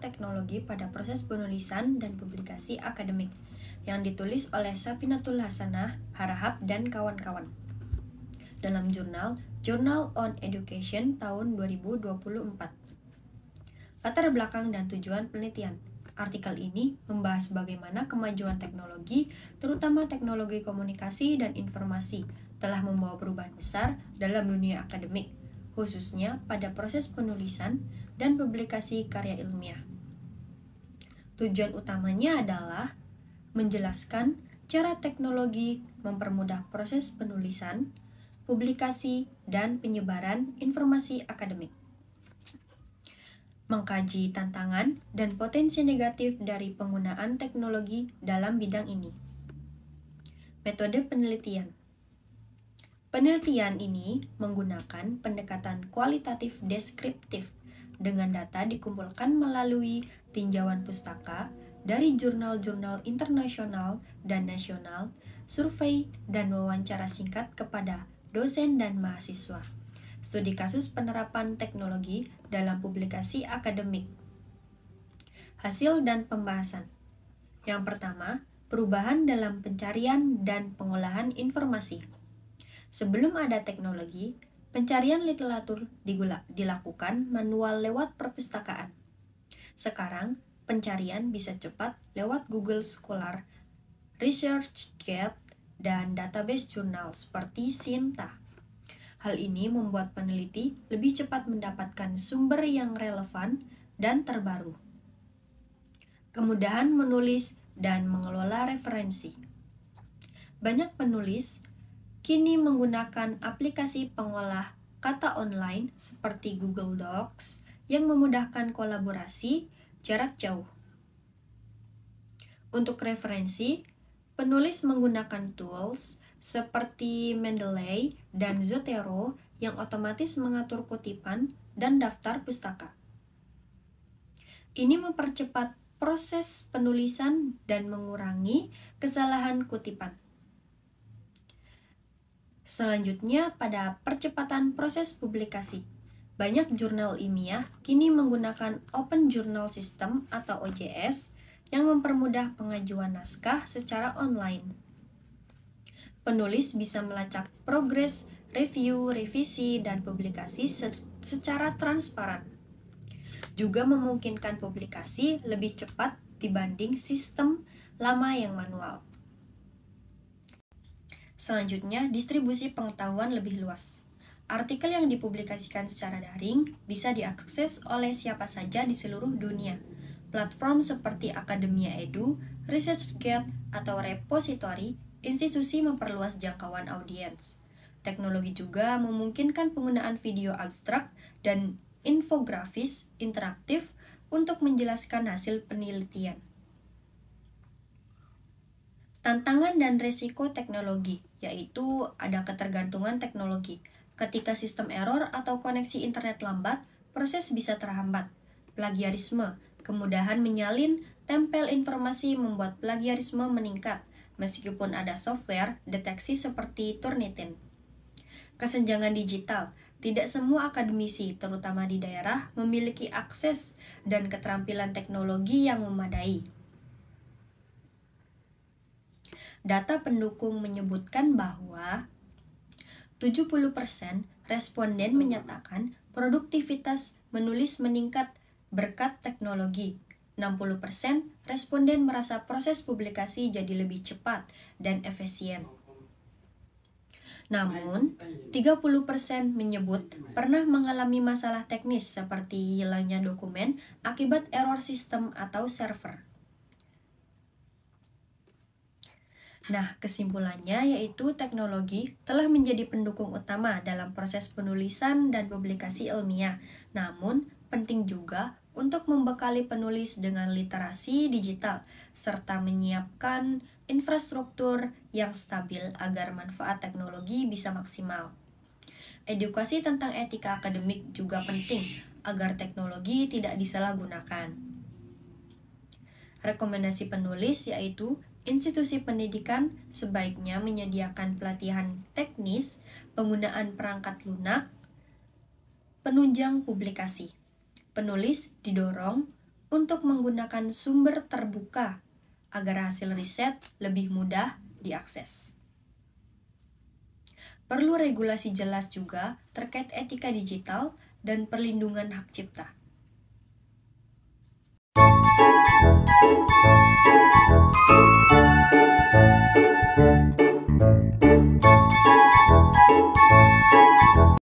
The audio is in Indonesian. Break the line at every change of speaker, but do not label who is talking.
teknologi pada proses penulisan dan publikasi akademik yang ditulis oleh Safinatul Hasanah Harahap dan kawan-kawan dalam jurnal Journal on Education tahun 2024. Latar belakang dan tujuan penelitian. Artikel ini membahas bagaimana kemajuan teknologi, terutama teknologi komunikasi dan informasi, telah membawa perubahan besar dalam dunia akademik, khususnya pada proses penulisan dan publikasi karya ilmiah. Tujuan utamanya adalah menjelaskan cara teknologi mempermudah proses penulisan, publikasi, dan penyebaran informasi akademik. Mengkaji tantangan dan potensi negatif dari penggunaan teknologi dalam bidang ini. Metode penelitian. Penelitian ini menggunakan pendekatan kualitatif deskriptif dengan data dikumpulkan melalui tinjauan pustaka dari jurnal-jurnal internasional dan nasional, survei, dan wawancara singkat kepada dosen dan mahasiswa. Studi kasus penerapan teknologi dalam publikasi akademik. Hasil dan pembahasan. Yang pertama, perubahan dalam pencarian dan pengolahan informasi. Sebelum ada teknologi, pencarian literatur dilakukan manual lewat perpustakaan. Sekarang, pencarian bisa cepat lewat Google Scholar, ResearchGate, dan database jurnal seperti Sinta. Hal ini membuat peneliti lebih cepat mendapatkan sumber yang relevan dan terbaru. Kemudahan menulis dan mengelola referensi. Banyak penulis kini menggunakan aplikasi pengolah kata online seperti Google Docs yang memudahkan kolaborasi jarak jauh. Untuk referensi, penulis menggunakan tools seperti Mendeley dan Zotero yang otomatis mengatur kutipan dan daftar pustaka. Ini mempercepat proses penulisan dan mengurangi kesalahan kutipan. Selanjutnya, pada percepatan proses publikasi. Banyak jurnal ilmiah kini menggunakan Open Journal System atau OJS yang mempermudah pengajuan naskah secara online. Penulis bisa melacak progres, review, revisi, dan publikasi secara transparan. Juga memungkinkan publikasi lebih cepat dibanding sistem lama yang manual. Selanjutnya, distribusi pengetahuan lebih luas. Artikel yang dipublikasikan secara daring bisa diakses oleh siapa saja di seluruh dunia. Platform seperti Akademia Edu, ResearchGate, atau repositori institusi memperluas jangkauan audiens. Teknologi juga memungkinkan penggunaan video abstrak dan infografis interaktif untuk menjelaskan hasil penelitian. Tantangan dan risiko teknologi, yaitu ada ketergantungan teknologi. Ketika sistem error atau koneksi internet lambat, proses bisa terhambat. Plagiarisme, kemudahan menyalin tempel informasi membuat plagiarisme meningkat, meskipun ada software deteksi seperti Turnitin. Kesenjangan digital. Tidak semua akademisi, terutama di daerah, memiliki akses dan keterampilan teknologi yang memadai. Data pendukung menyebutkan bahwa 70% responden menyatakan produktivitas menulis meningkat berkat teknologi. 60% responden merasa proses publikasi jadi lebih cepat dan efisien. Namun, 30% menyebut pernah mengalami masalah teknis seperti hilangnya dokumen akibat error sistem atau server. Nah, kesimpulannya yaitu teknologi telah menjadi pendukung utama dalam proses penulisan dan publikasi ilmiah. Namun, penting juga untuk membekali penulis dengan literasi digital, serta menyiapkan infrastruktur yang stabil agar manfaat teknologi bisa maksimal. Edukasi tentang etika akademik juga penting agar teknologi tidak disalahgunakan. Rekomendasi penulis yaitu institusi pendidikan sebaiknya menyediakan pelatihan teknis, penggunaan perangkat lunak, penunjang publikasi. Penulis didorong untuk menggunakan sumber terbuka agar hasil riset lebih mudah diakses. Perlu regulasi jelas juga terkait etika digital dan perlindungan hak cipta.